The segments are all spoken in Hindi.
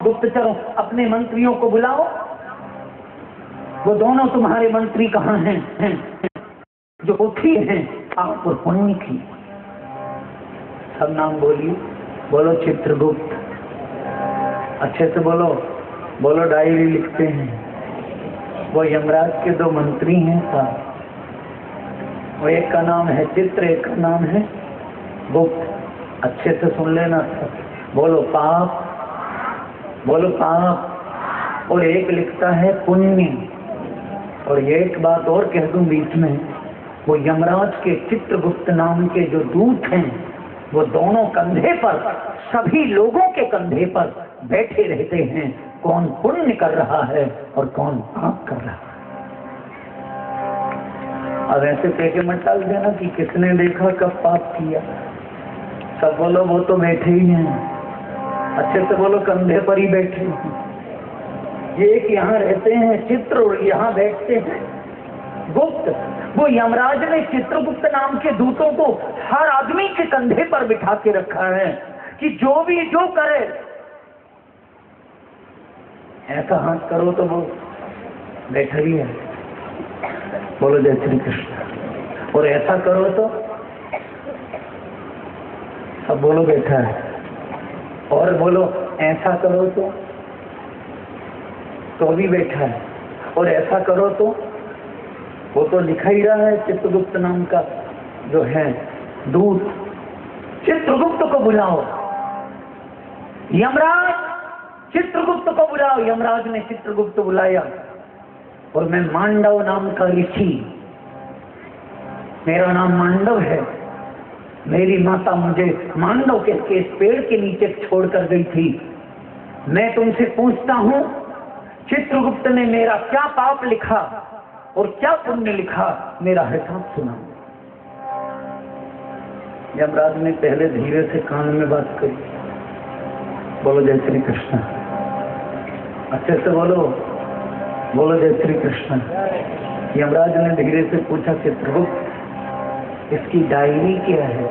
गुप्तचरों, अपने मंत्रियों को बुलाओ। वो दोनों तुम्हारे मंत्री कहाँ हैं जो उठी हैं आप पुण्य की? सब नाम बोलिए। बोलो चित्रगुप्त, अच्छे से बोलो। बोलो डायरी लिखते हैं। वो यमराज के दो मंत्री हैं साहब। वो एक का नाम है चित्र, एक का नाम है गुप्त। अच्छे से सुन लेना। बोलो पाप, बोलो पाप। और एक लिखता है पुण्य। और एक बात और कह दूं बीच में, वो यमराज के चित्रगुप्त नाम के जो दूत हैं, वो दोनों कंधे पर, सभी लोगों के कंधे पर बैठे रहते हैं। कौन पुण्य कर रहा है और कौन पाप कर रहा है। अब ऐसे पेटे मत डाल देना कि किसने देखा कब पाप किया। सब बोलो वो तो बैठे ही हैं। अच्छे से बोलो कंधे पर ही बैठे हैं। ये एक यहाँ रहते हैं चित्र और यहाँ बैठते हैं गुप्त। वो यमराज ने चित्रगुप्त नाम के दूतों को हर आदमी के कंधे पर बिठा के रखा है कि जो भी जो करे, ऐसा हाथ करो तो वो बैठा ही है। बोलो जय श्री कृष्ण। और ऐसा करो तो सब बोलो बैठा है। और बोलो ऐसा करो तो भी बैठा है। और ऐसा करो तो वो तो लिखा ही रहा है चित्रगुप्त नाम का जो है दूत। चित्रगुप्त को बुलाओ। यमराज चित्रगुप्त को बुलाओ। यमराज ने चित्रगुप्त बुलाया। और मैं मांडव नाम का ऋषि, मेरा नाम मांडव है। मेरी माता मुझे मांडव के इस पेड़ के नीचे छोड़ कर गई थी। मैं तुमसे पूछता हूं, चित्रगुप्त ने मेरा क्या पाप लिखा और क्या पुण्य लिखा, मेरा हिसाब सुना। यमराज ने पहले धीरे से कान में बात करी। बोलो जय श्री कृष्ण। अच्छे से बोलो। बोलो जय श्री कृष्ण। यमराज ने धीरे से पूछा, चित्रगुप्त इसकी डायरी क्या है?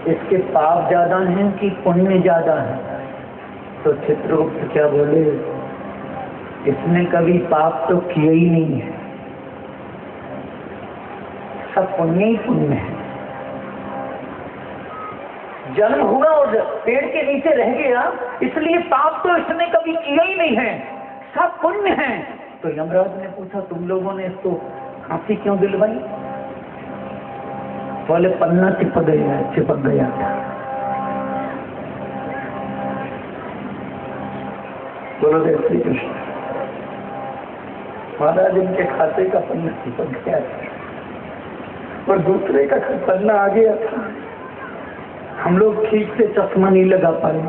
इसके पाप ज्यादा हैं कि पुण्य ज्यादा है? तो चित्रगुप्त क्या बोले, इसने कभी पाप तो किया ही नहीं है, सब पुण्य ही पुण्य है। जन्म हुआ और पेड़ के नीचे रह गया, इसलिए पाप तो इसने कभी किया ही नहीं है, सब पुण्य है। तो यमराज ने पूछा, तुम लोगों ने इसको फांसी क्यों दिलवाई? बोले पन्ना चिपक गया था। बोलो जय श्री कृष्ण। महाराज इनके खाते का पन्ना चिपक गया था और दूसरे का पन्ना आ गया था। हम लोग ठीक से चश्मा नहीं लगा पाए।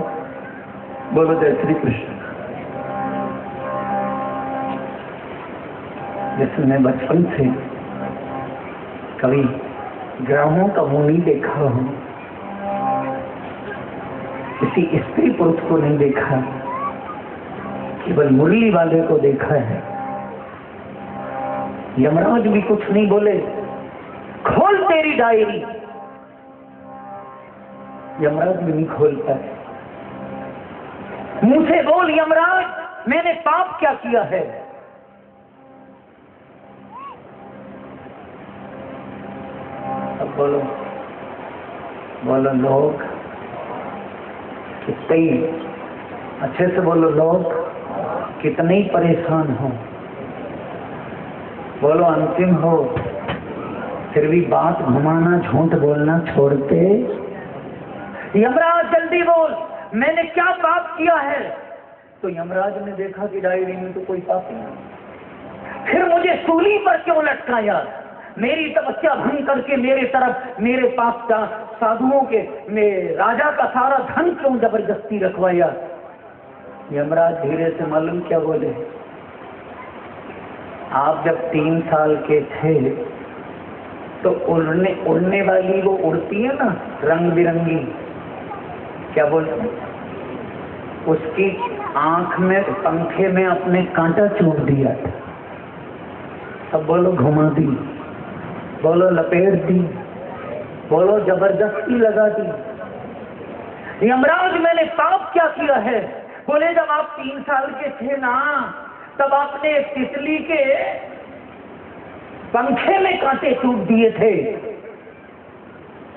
बोलो जय श्री कृष्ण। जिसने बचपन से कभी ग्रामों का मुंह नहीं देखा हूं, किसी स्त्री पुरुष को नहीं देखा, केवल मुरली वाले को देखा है। यमराज भी कुछ नहीं बोले। खोल तेरी डायरी। यमराज भी नहीं खोलता। मुंह से बोल यमराज, मैंने पाप क्या किया है? अब बोलो। बोलो लोग कितने ही, अच्छे से बोलो, लोग कितने ही परेशान हो। बोलो अंतिम हो, फिर भी बात घुमाना झूठ बोलना छोड़ते। यमराज जल्दी बोल, मैंने क्या पाप किया है? तो यमराज ने देखा कि डायरी में तो कोई पाप नहीं। फिर मुझे सूली पर क्यों लटकाया? मेरी तपस्या भंग करके मेरे पास साधुओं के राजा का सारा धन क्यों जबरदस्ती रखवाया? यमराज धीरे से मालूम क्या बोले, आप जब 3 साल के थे तो उड़ने वाली वो उड़ती है ना रंग बिरंगी, क्या बोलते, उसकी आंख में पंखे में अपने कांटा चूक दिया था। अब बोलो घुमा दी, बोलो लपेट दी, बोलो जबरदस्ती लगा दी। यमराज मैंने पाप क्या किया है? बोले जब आप 3 साल के थे ना, तब आपने तितली के पंखे में कांटे चूट दिए थे।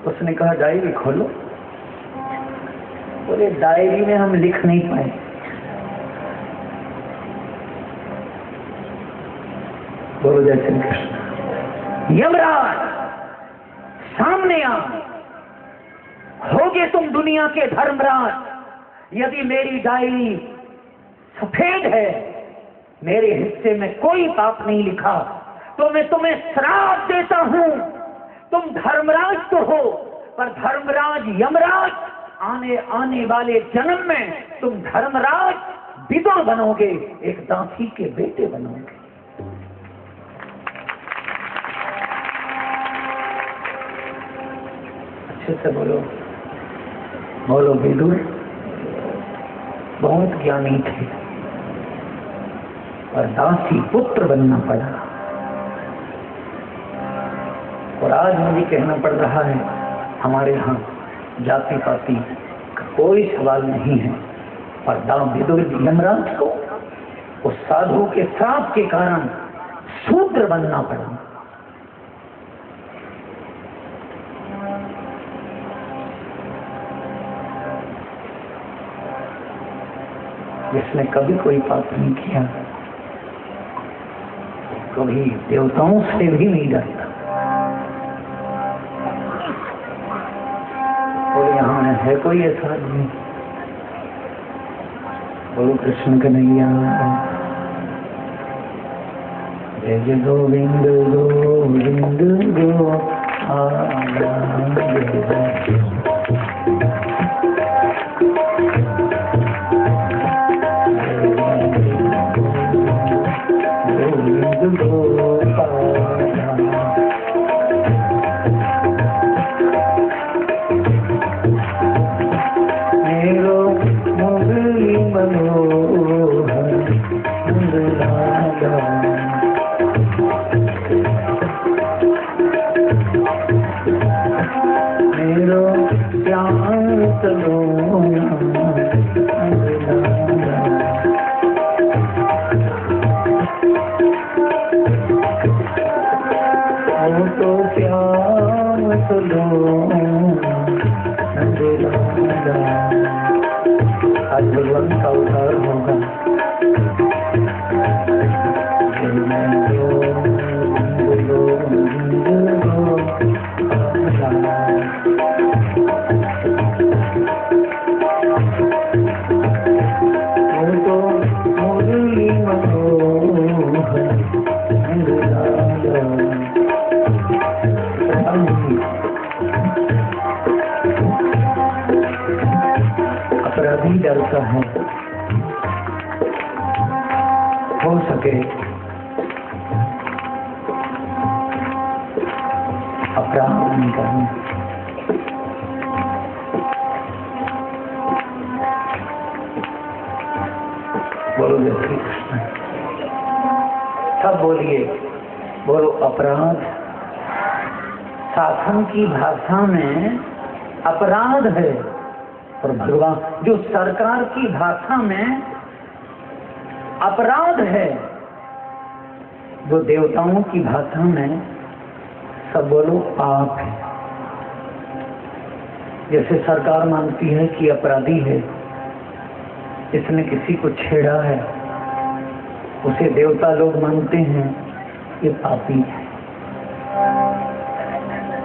उसने कहा डायरी खोलो। बोले डायरी में हम लिख नहीं पाए। बोलो जय श्री कृष्ण। यमराज सामने आ, होगे तुम दुनिया के धर्मराज। यदि मेरी डायरी सफेद है, मेरे हिस्से में कोई पाप नहीं लिखा, तो मैं तुम्हें श्राप देता हूं। तुम धर्मराज तो हो, पर धर्मराज यमराज आने वाले जन्म में तुम धर्मराज विदुर बनोगे, एक दासी के बेटे बनोगे। अच्छे से बोलो, बोलो। विदुर बहुत ज्ञानी थे, और दासी पुत्र बनना पड़ा। और आज मुझे कहना पड़ रहा है, हमारे यहाँ जाति पाति का कोई सवाल नहीं है, और विदुर यमराज को उस साधु के श्राप के कारण शूद्र बनना पड़ा। जिसने कभी कोई पाप नहीं किया, कभी देवताओं से भी नहीं डरता। और यहाँ है कोई ऐसा आदमी? बोलो कृष्ण कन्हैया। जय जय गोविंद गोविंद आज भगवान का अवतार होगा। अपराधी डरता है, हो सके अपराध नहीं करना। बोलो जय श्री कृष्ण। सब बोलिए, बोलो अपराध। शासन की भाषा में अपराध है, और भगवान जो सरकार की भाषा में अपराध है, जो देवताओं की भाषा में सब बोलो पाप है। जैसे सरकार मानती है कि अपराधी है, इसने किसी को छेड़ा है, उसे देवता लोग मानते हैं ये पापी है।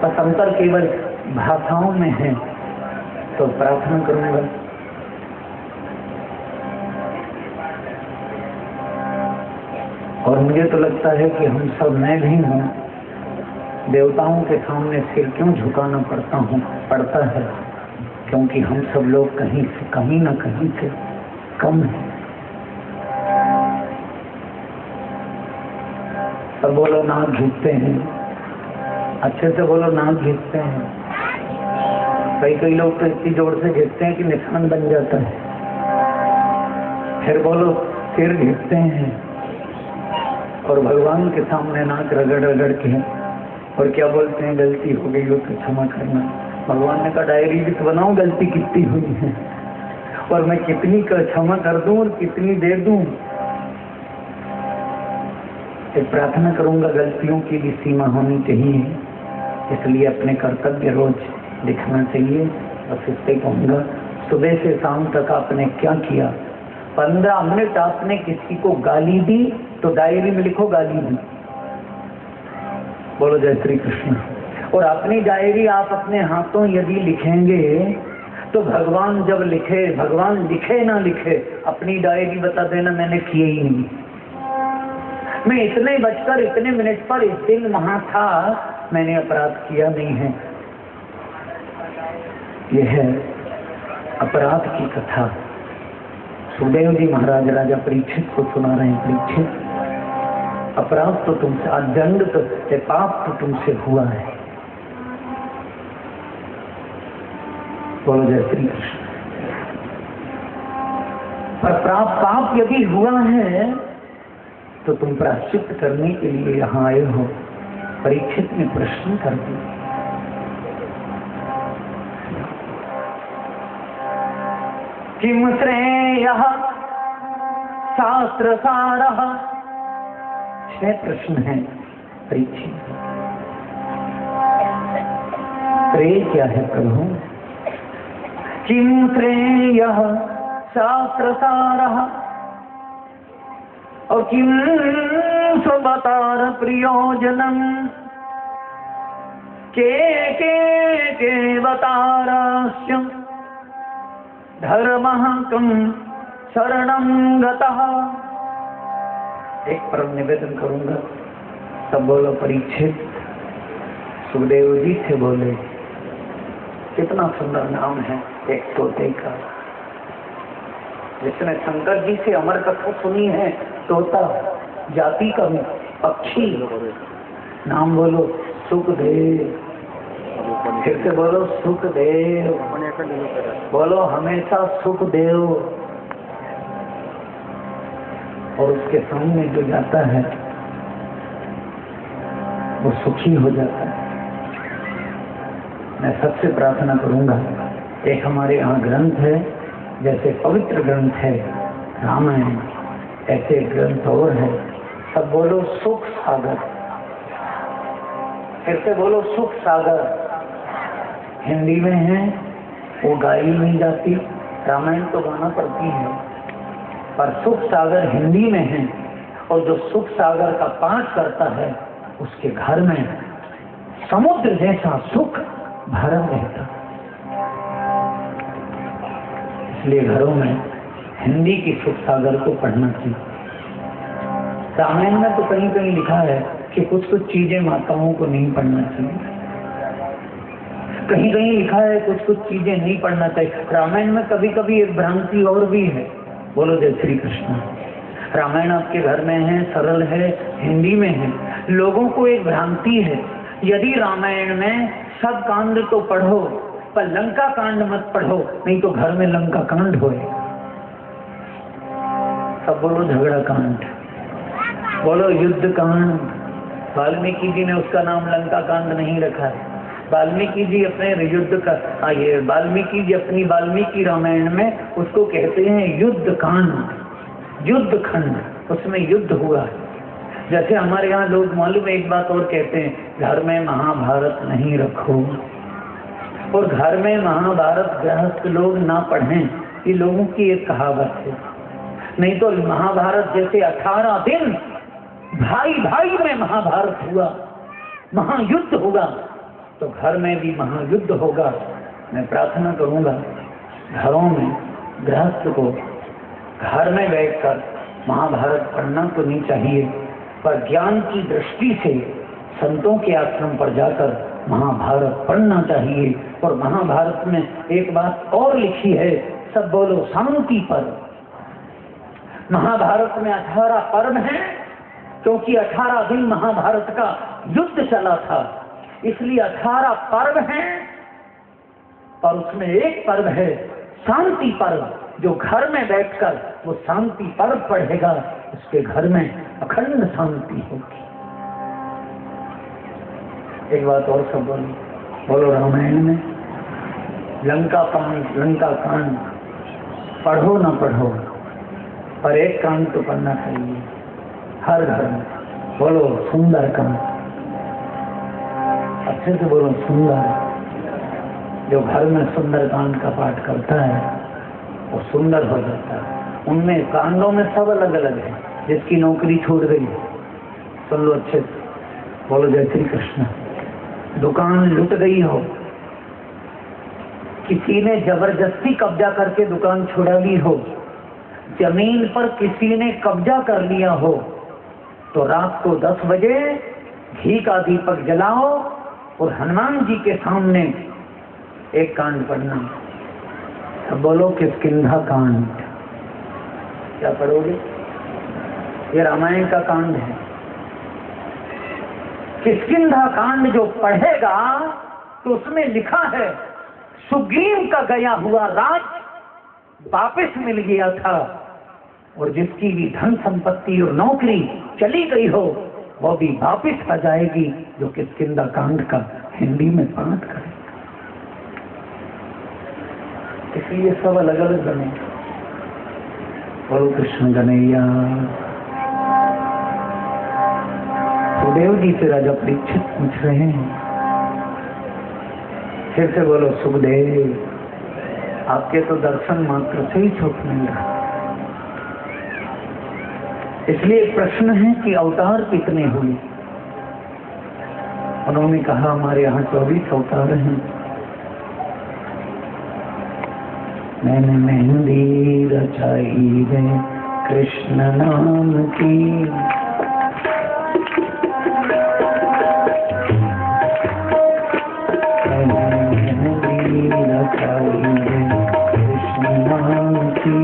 बस अंतर केवल भाषाओं में है। तो प्रार्थना करूंगा, और मुझे तो लगता है कि हम सब, मैं भी हूँ, देवताओं के सामने सिर क्यों झुकाना पड़ता है, क्योंकि हम सब लोग कहीं ना कहीं से कम है। सब बोलो नाक घींचते हैं, अच्छे से बोलो नाक घींचते हैं। कई लोग तो इतनी जोर से घिसते हैं कि निशान बन जाता है। फिर बोलो सिर घिसते हैं, और भगवान के सामने नाक रगड़ के, और क्या बोलते हैं, गलती हो गई हो तो क्षमा करना। भगवान ने कहा डायरी भी तो बनाओ गलती कितनी हुई है। और मैं कितनी क्षमा कर दूं और कितनी दे दूं। एक प्रार्थना करूंगा, गलतियों की भी सीमा होनी चाहिए, इसलिए अपने कर्तव्य रोज लिखना चाहिए। बस इससे कहूंगा, सुबह से शाम तक आपने क्या किया। 15 मिनट आपने किसी को गाली दी तो डायरी में लिखो गाली दी, बोलो जय श्री कृष्ण। और अपनी डायरी आप अपने हाथों यदि लिखेंगे तो भगवान जब लिखे, भगवान लिखे ना लिखे, अपनी डायरी बता देना मैंने किए ही नहीं। मैं इतने बजकर इतने मिनट पर इस दिन वहां था, मैंने अपराध किया नहीं है। यह है अपराध की कथा। सुखदेव जी महाराज राजा परीक्षित को सुना रहे हैं। परीक्षित, अपराध तो तुमसे, दंड तो, पाप तो तुमसे हुआ है। बोलो जय श्री कृष्ण। पर पाप यदि हुआ है तो तुम प्रायश्चित करने के लिए यहाँ आए हो। परीक्षित ने प्रश्न कर दिया, किम श्रेयः शास्त्र सारः। 6 प्रश्न हैं परीक्षित। श्रेय क्या है प्रभु? किम श्रेयः शास्त्र सारः और किम स्ववतार प्रयोजनम। के वतारस्य धर्मः कं शरणं गतः। एक परम निवेदन करूंगा, सब बोलो परीक्षित। सुखदेव जी से बोले, कितना सुंदर नाम है एक तोते का। जिसने शंकर जी से अमर कथा सुनी है, तोता जाति का पक्षी। नाम बोलो सुखदेव। फिर से बोलो सुखदेव। बोलो हमेशा सुखदेव। और उसके सामने जो जाता है वो सुखी हो जाता है। मैं सबसे प्रार्थना करूंगा, एक हमारे यहाँ ग्रंथ है, जैसे पवित्र ग्रंथ है रामायण, ऐसे ग्रंथ और है। सब बोलो सुख सागर। फिर से बोलो सुख सागर। हिंदी में है, वो गाई नहीं जाती, रामायण तो गाना पड़ती है, पर सुख सागर हिंदी में है। और जो सुख सागर का पाठ करता है उसके घर में समुद्र जैसा सुख भरा रहता। इसलिए घरों में हिंदी की सुख सागर को पढ़ना चाहिए। रामायण में तो कहीं कहीं लिखा है कि कुछ कुछ चीजें माताओं को नहीं पढ़ना चाहिए, कहीं कहीं लिखा है कुछ कुछ चीजें नहीं पढ़ना चाहिए। रामायण में कभी कभी एक भ्रांति और भी है। बोलो जय श्री कृष्ण। रामायण आपके घर में है, सरल है, हिंदी में है। लोगों को एक भ्रांति है, यदि रामायण में सब कांड तो पढ़ो पर लंका कांड मत पढ़ो, नहीं तो घर में लंका कांड होएगा। सब बोलो झगड़ा कांड, बोलो युद्ध कांड। वाल्मीकि जी ने उसका नाम लंका कांड नहीं रखा है। वाल्मीकि जी अपने युद्ध का वाल्मीकि जी अपनी वाल्मीकि रामायण में उसको कहते हैं युद्ध कांड, युद्ध खंड। उसमें युद्ध हुआ है। जैसे हमारे यहाँ लोग मालूम एक बात और कहते हैं, घर में महाभारत नहीं रखो, और घर में महाभारत गृहस्थ लोग ना पढ़ें, ये लोगों की एक कहावत है। नहीं तो महाभारत जैसे 18 दिन भाई भाई में महाभारत हुआ, महायुद्ध हुआ, तो घर में भी महायुद्ध होगा। मैं प्रार्थना करूंगा, घरों में गृहस्थ को घर में बैठकर महाभारत पढ़ना तो नहीं चाहिए, पर ज्ञान की दृष्टि से संतों के आश्रम पर जाकर महाभारत पढ़ना चाहिए। और महाभारत में एक बात और लिखी है, सब बोलो शांति पर्व। महाभारत में 18 पर्व हैं, क्योंकि 18 दिन महाभारत का युद्ध चला था, इसलिए 18 पर्व हैं। और उसमें एक पर्व है शांति पर्व। जो घर में बैठकर वो शांति पर्व पढ़ेगा, उसके घर में अखंड शांति होगी। एक बात और सब बोलो, रामायण में लंका कांड पढ़ो ना पढ़ो, पर एक काम तो करना चाहिए हर घर में। बोलो सुंदर काम, अच्छे से बोलो सुंदर। जो घर में सुंदर कांड का पाठ करता है वो सुंदर हो जाता है। उनमें कांडों में सब अलग अलग है। जिसकी नौकरी छूट गई, सुन लो अच्छे से, बोलो जय श्री कृष्ण। दुकान लुट गई हो, किसी ने जबरदस्ती कब्जा करके दुकान छुड़ा ली हो, जमीन पर किसी ने कब्जा कर लिया हो, तो रात को 10 बजे घी का दीपक जलाओ और हनुमान जी के सामने एक कांड पढ़ना। अब बोलो किष्किंधा कांड। क्या पढ़ोगे? ये रामायण का कांड है। किष्किंधा कांड जो पढ़ेगा तो उसमें लिखा है सुग्रीव का गया हुआ राज वापस मिल गया था, और जिसकी भी धन संपत्ति और नौकरी चली गई हो वो भी वापस आ जाएगी, जो किष्किंधा कांड का हिंदी में पाठ करे। इसलिए सब अलग अलग बने। बोलो कृष्ण कन्हैया। सुखदेव जी से राजा परीक्षित पूछ रहे हैं, फिर से बोलो सुखदेव, आपके तो दर्शन मात्र से ही सुख मिल रहा। इसलिए प्रश्न है कि अवतार कितने हुए? उन्होंने कहा हमारे यहाँ 24 अवतार हैं। मैंने मेहंदी रचाई है कृष्ण नाम की, मैंने मेहंदी रचाई है कृष्ण नाम की,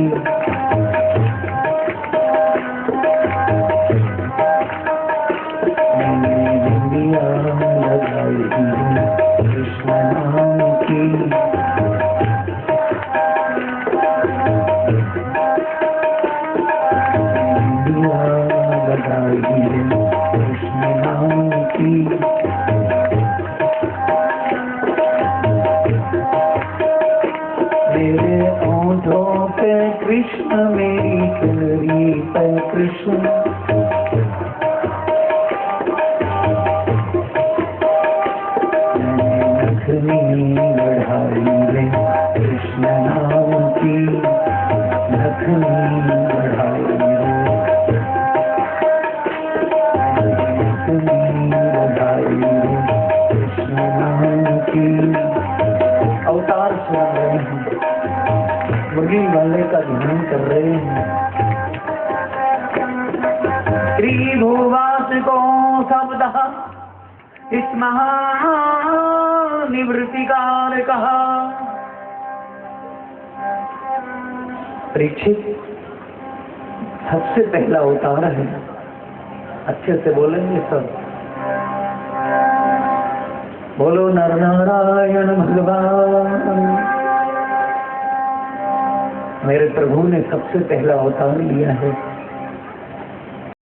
मैंने बिंदिया लगाई है कृष्ण नाम की, कृष्ण नाम की। मेरे होठों पे कृष्ण, मेरी चुनरी पे कृष्ण, मैंने नखनी बढ़ाई है कृष्ण नाम की, नखनी बढ़ाई है कृष्ण नाम की। अवतार सुन रहे हैं, मुरली वाले का ध्यान कर रहे हैं। त्रिभुवास को शब्द इस महानिवृत्तिकार कहा। परीक्षित सबसे पहला अवतार है। अच्छे से बोलेंगे सब। बोलो नर नारायण भगवान। मेरे प्रभु ने सबसे पहला अवतार लिया है